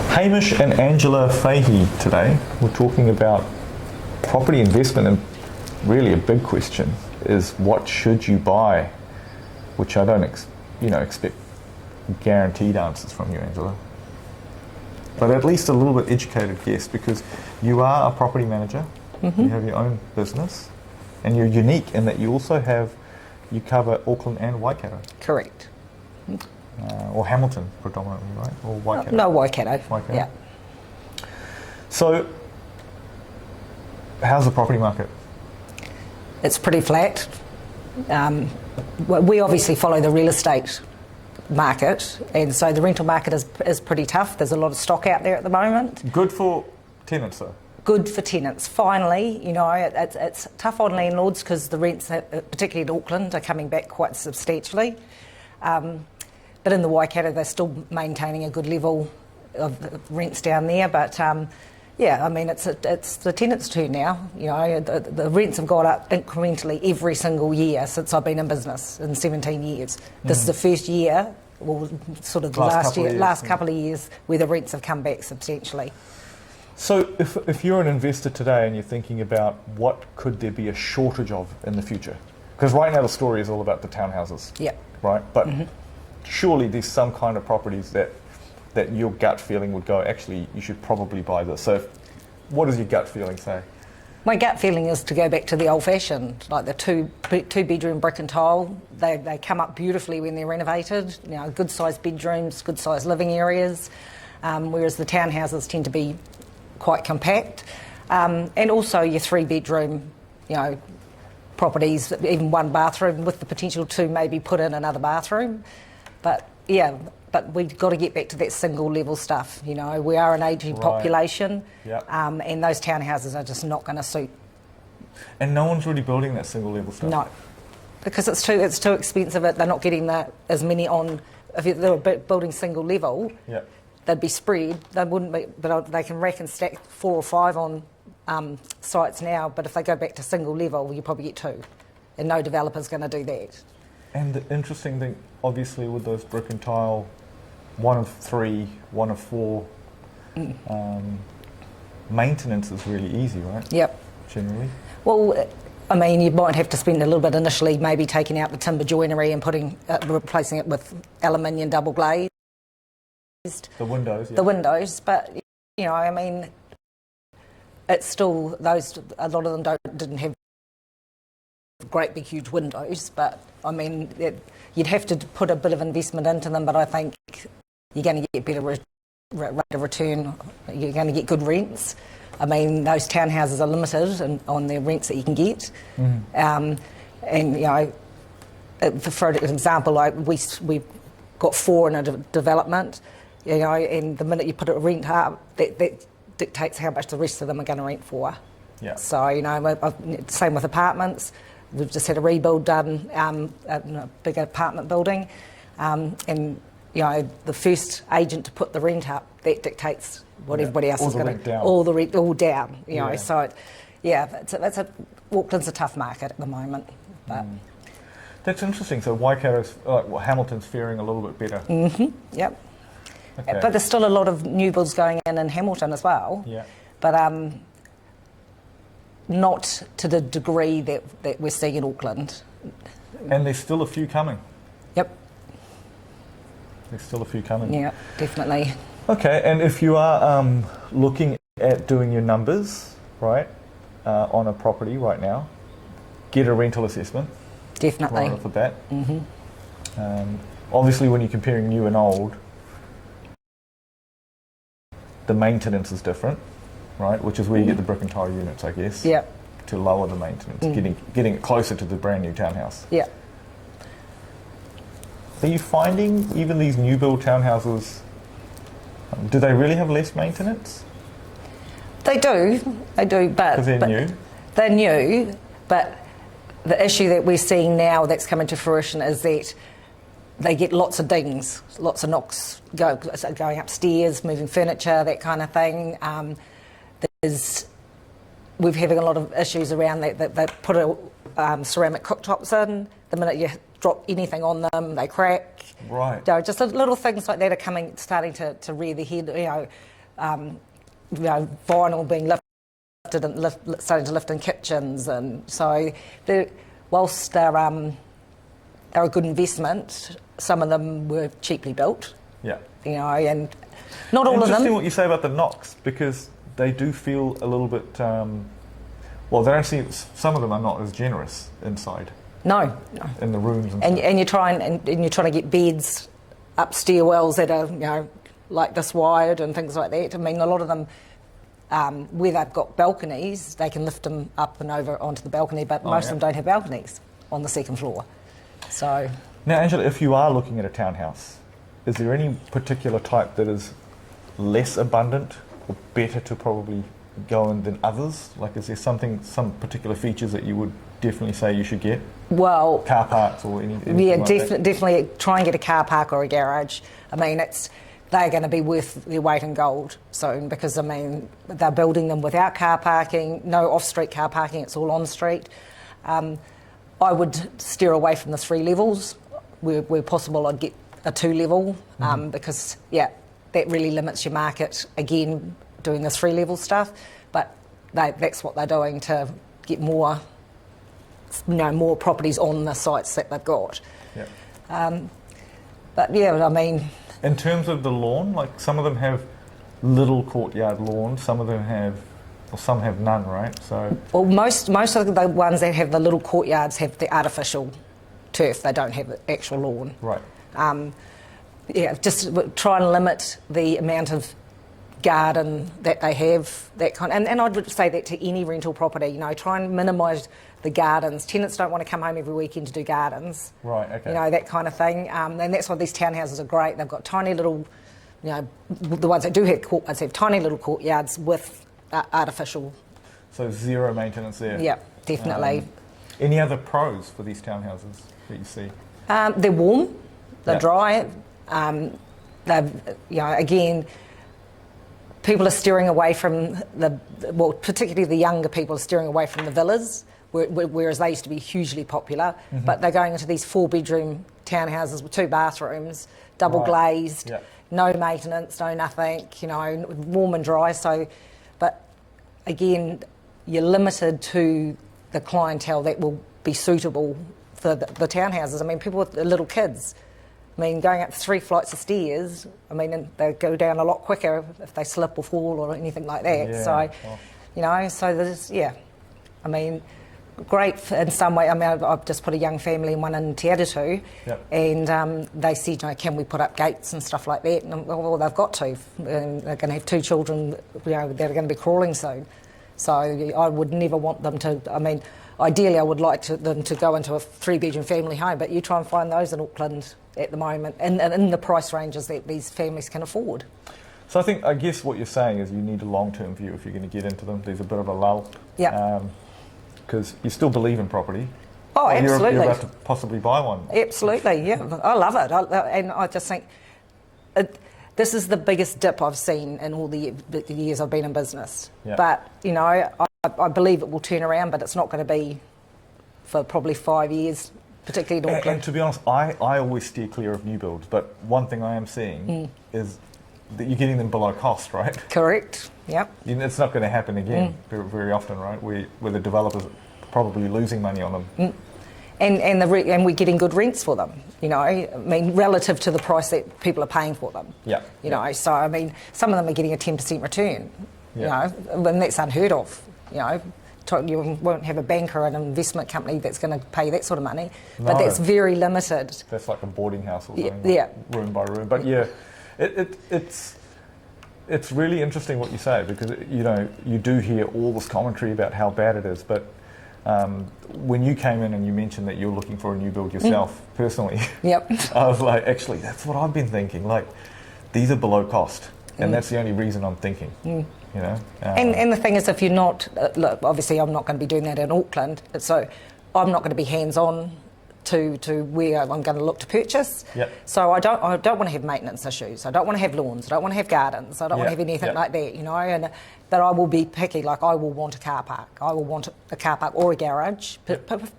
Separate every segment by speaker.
Speaker 1: Hamish and Angela Fahey today. We're talking about property investment, and really a big question is what should you buy? Which I don't expect guaranteed answers from you, Angela. But at least a little bit educated guess, because you are a property manager, you have your own business, and you're unique in that you also you cover Auckland and Waikato.
Speaker 2: Correct.
Speaker 1: Or Hamilton predominantly, right? Or Waikato?
Speaker 2: No, Waikato.
Speaker 1: Waikato.
Speaker 2: Yeah.
Speaker 1: So, how's the property market?
Speaker 2: It's pretty flat. We obviously follow the real estate market, and so the rental market is pretty tough. There's a lot of stock out there at the moment.
Speaker 1: Good for tenants, though.
Speaker 2: Good for tenants. Finally, it's tough on landlords because the rents, particularly in Auckland, are coming back quite substantially. But in the Waikato, they're still maintaining a good level of rents down there. But it's the tenants' turn now. The rents have gone up incrementally every single year since I've been in business in 17 years. This is the first year, well, sort of the last couple of years, where the rents have come back substantially.
Speaker 1: So if you're an investor today and you're thinking about what could there be a shortage of in the future, because right now the story is all about the townhouses, right? But surely there's some kind of properties that your gut feeling would go, actually, you should probably buy this. So what does your gut feeling say?
Speaker 2: My gut feeling is to go back to the old-fashioned, like the two-bedroom brick and tile. They come up beautifully when they're renovated. Good-sized bedrooms, good-sized living areas, whereas the townhouses tend to be quite compact. And also your three-bedroom, properties, even one bathroom with the potential to maybe put in another bathroom. But we've got to get back to that single level stuff. We are an ageing population, and those townhouses are just not going to suit.
Speaker 1: And no one's really building that single level stuff?
Speaker 2: No, because it's too expensive. They're not getting as many on. If they were building single level, they'd be spread. They wouldn't be, but they can rack and stack 4 or 5 on sites now. But if they go back to single level, you probably get 2, and no developer's going to do that.
Speaker 1: And the interesting thing, obviously, with those brick and tile, 1 of 3, 1 of 4, maintenance is really easy, right?
Speaker 2: Yep.
Speaker 1: Generally.
Speaker 2: Well, you might have to spend a little bit initially, maybe taking out the timber joinery and replacing it with aluminium double glazed.
Speaker 1: The windows. Yeah.
Speaker 2: The windows, but it's still a lot of them didn't have great big huge windows, but you'd have to put a bit of investment into them, but I think you're going to get better rate of return, you're going to get good rents. Those townhouses are limited on their rents that you can get. For example, we've got 4 in a development, and the minute you put a rent up, that dictates how much the rest of them are going to rent for.
Speaker 1: Yeah.
Speaker 2: So, same with apartments. We've just had a rebuild done in a big apartment building, and the first agent to put the rent up, that dictates what everybody else is going to. All the rent down. So Auckland's a tough market at the moment. But
Speaker 1: that's interesting. So Waikato's, Hamilton's faring a little bit better.
Speaker 2: Yep.
Speaker 1: Okay.
Speaker 2: But there's still a lot of new builds going in Hamilton as well.
Speaker 1: Yeah.
Speaker 2: But not to the degree that we're seeing in Auckland.
Speaker 1: And there's still a few coming.
Speaker 2: Yep.
Speaker 1: There's still a few coming.
Speaker 2: Yeah, definitely.
Speaker 1: Okay, and if you are looking at doing your numbers, right, on a property right now, get a rental assessment.
Speaker 2: Definitely.
Speaker 1: Right off the bat. Obviously, when you're comparing new and old, the maintenance is different, right? Which is where you get the brick and tile units, I guess.
Speaker 2: Yeah.
Speaker 1: To lower the maintenance, getting it closer to the brand new townhouse.
Speaker 2: Yeah.
Speaker 1: Are you finding even these new build townhouses, do they really have less maintenance?
Speaker 2: They do, but
Speaker 1: because they're new.
Speaker 2: They're new, but the issue that we're seeing now that's coming to fruition is that they get lots of dings, lots of knocks, going upstairs, moving furniture, that kind of thing. We're having a lot of issues around that. They put ceramic cooktops in. The minute you drop anything on them, they crack.
Speaker 1: Right.
Speaker 2: Just little things like that are starting to rear their head. vinyl being lifted and starting to lift in kitchens, and so whilst they're a good investment, some of them were cheaply built.
Speaker 1: Yeah.
Speaker 2: And not all of them.
Speaker 1: Interesting what you say about the knocks, because they do feel a little bit. Well, they don't seem. Some of them are not as generous inside.
Speaker 2: No.
Speaker 1: In the rooms
Speaker 2: and you're trying to get beds up stairwells that are like this wide and things like that. I mean, a lot of them where they've got balconies, they can lift them up and over onto the balcony, but most of them don't have balconies on the second floor. So
Speaker 1: now, Angela, if you are looking at a townhouse, is there any particular type that is less abundant or better to probably go in than others? Like, is there some particular features that you would definitely say you should get?
Speaker 2: Well,
Speaker 1: car parks or anything?
Speaker 2: Yeah,
Speaker 1: like that?
Speaker 2: definitely try and get a car park or a garage. I mean, they're going to be worth their weight in gold soon, because I mean they're building them without car parking, no off-street car parking. It's all on street. I would steer away from the 3 levels. Where possible, I'd get a 2-level because that really limits your market. Again, doing the 3-level stuff, but that's what they're doing to get more properties on the sites that they've got.
Speaker 1: Yeah.
Speaker 2: But yeah, I mean,
Speaker 1: in terms of the lawn, like some of them have little courtyard lawns, some of them have, or some have none, right? So
Speaker 2: well, most of the ones that have the little courtyards have the artificial turf. They don't have the actual lawn.
Speaker 1: Right.
Speaker 2: Just try and limit the amount of garden that they have, that kind, and I would say that to any rental property. Try and minimise the gardens. Tenants don't want to come home every weekend to do gardens.
Speaker 1: Right. Okay.
Speaker 2: That kind of thing. And that's why these townhouses are great. They've got tiny little, the ones that do have courtyards have tiny little courtyards with artificial. So
Speaker 1: zero maintenance there.
Speaker 2: Yeah, definitely.
Speaker 1: Any other pros for these townhouses that you see?
Speaker 2: They're warm. They're dry. Again, people are steering away from particularly the younger people are steering away from the villas, whereas they used to be hugely popular. Mm-hmm. But they're going into these 4-bedroom townhouses with 2 bathrooms, double glazed, no maintenance, no nothing, warm and dry. So, but again, you're limited to the clientele that will be suitable for the townhouses. I mean, people with little kids. I mean, going up 3 flights of stairs, they go down a lot quicker if they slip or fall or anything like that. Yeah. So, so there's, great in some way. I mean, I've just put a young family in one in Te Atatu, and they said, can we put up gates and stuff like that? And well, they've got to. And they're going to have 2 children, that are going to be crawling soon. So I would never want them to, ideally I would like them to go into a 3-bedroom family home, but you try and find those in Auckland at the moment, and in the price ranges that these families can afford.
Speaker 1: So I guess what you're saying is you need a long-term view if you're going to get into them. There's a bit of a lull.
Speaker 2: Yeah.
Speaker 1: Because you still believe in property.
Speaker 2: Oh, absolutely.
Speaker 1: You're about to possibly buy one.
Speaker 2: Absolutely, yeah. I love it. And I just think this is the biggest dip I've seen in all the years I've been in business. Yeah. But, I believe it will turn around, but it's not going to be for probably 5 years, particularly in Auckland.
Speaker 1: And to be honest, I always steer clear of new builds, but one thing I am seeing is that you're getting them below cost, right?
Speaker 2: Correct, yep.
Speaker 1: It's not going to happen again very, very often, right? Where the developers are probably losing money on them.
Speaker 2: And we're getting good rents for them, relative to the price that people are paying for them.
Speaker 1: Yeah.
Speaker 2: So, some of them are getting a 10% return, and that's unheard of, You won't have a banker or an investment company that's going to pay that sort of money, but that's very limited.
Speaker 1: That's like a boarding house or something, room by room. But it's really interesting what you say, because you do hear all this commentary about how bad it is. But when you came in and you mentioned that you're looking for a new build yourself, personally, I was like, actually, that's what I've been thinking. Like, these are below cost, and that's the only reason I'm thinking. And
Speaker 2: the thing is, if you're not, look, obviously I'm not going to be doing that in Auckland, so I'm not going to be hands-on to where I'm going to look to purchase. So I don't want to have maintenance issues. I don't want to have lawns. I don't want to have gardens. I don't want to have anything like that, but I will be picky. Like, I will want a car park. I will want a car park or a garage,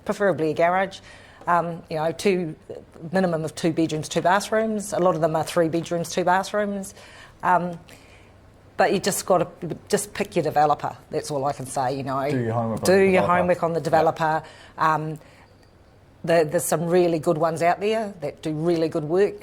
Speaker 2: preferably a garage. Minimum of 2 bedrooms, 2 bathrooms. A lot of them are 3 bedrooms, 2 bathrooms. But you just got to just pick your developer. That's all I can say. You know,
Speaker 1: do your homework.
Speaker 2: Do your homework on the developer. There's some really good ones out there that do really good work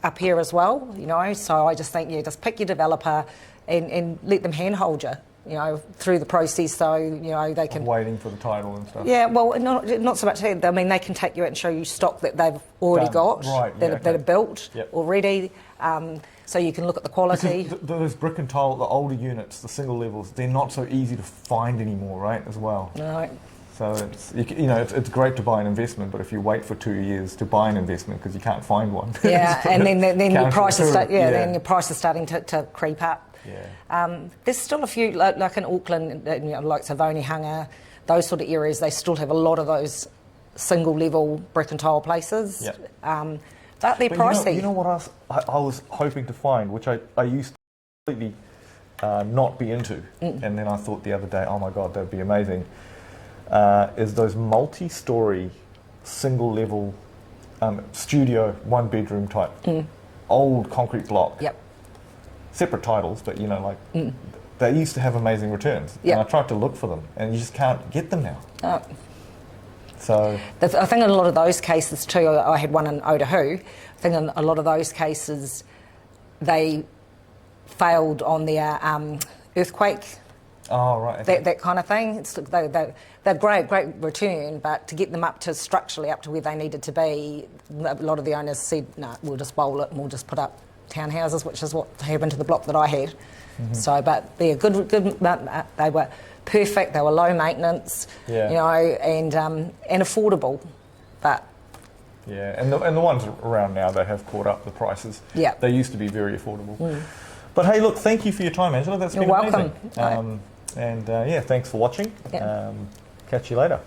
Speaker 2: up here as well. You know, so I just think just pick your developer and let them handhold you. You know, through the process, so you know they can.
Speaker 1: Waiting for the title and stuff.
Speaker 2: Yeah, well, not so much that. I mean, they can take you out and show you stock that they've already got, that are built already. So you can look at the quality.
Speaker 1: Those brick and tile, the older units, the single levels, they're not so easy to find anymore, right? As well.
Speaker 2: No.
Speaker 1: So it's great to buy an investment, but if you wait for 2 years to buy an investment because you can't find one.
Speaker 2: Yeah, and then your price is then your price is starting to creep up.
Speaker 1: Yeah.
Speaker 2: There's still a few, like in Auckland, like Savoni Hunga, those sort of areas, they still have a lot of those single-level brick and tile places.
Speaker 1: Yep.
Speaker 2: But they're pricey.
Speaker 1: You know what else I was hoping to find, which I used to completely not be into, and then I thought the other day, oh my God, that would be amazing, is those multi-storey, single-level studio, one-bedroom type, old concrete block.
Speaker 2: Yep.
Speaker 1: Separate titles, but they used to have amazing returns.
Speaker 2: Yep.
Speaker 1: And I tried to look for them, and you just can't get them now. So
Speaker 2: I think in a lot of those cases too, I had one in Otahu. I think in a lot of those cases, they failed on their earthquake.
Speaker 1: Oh right. Okay.
Speaker 2: That kind of thing. They're great return, but to get them up to structurally up to where they needed to be, a lot of the owners said, "No, we'll just bowl it and we'll just put up townhouses," which is what happened to the block that I had. So, but they're good. They were perfect. They were low maintenance, you know, and affordable. But
Speaker 1: yeah, and the ones around now, they have caught up the prices.
Speaker 2: Yeah,
Speaker 1: they used to be very affordable. But hey, look, thank you for your time, Angela. That's been
Speaker 2: welcome.
Speaker 1: Amazing. And yeah, thanks for watching.
Speaker 2: Yep.
Speaker 1: Catch you later.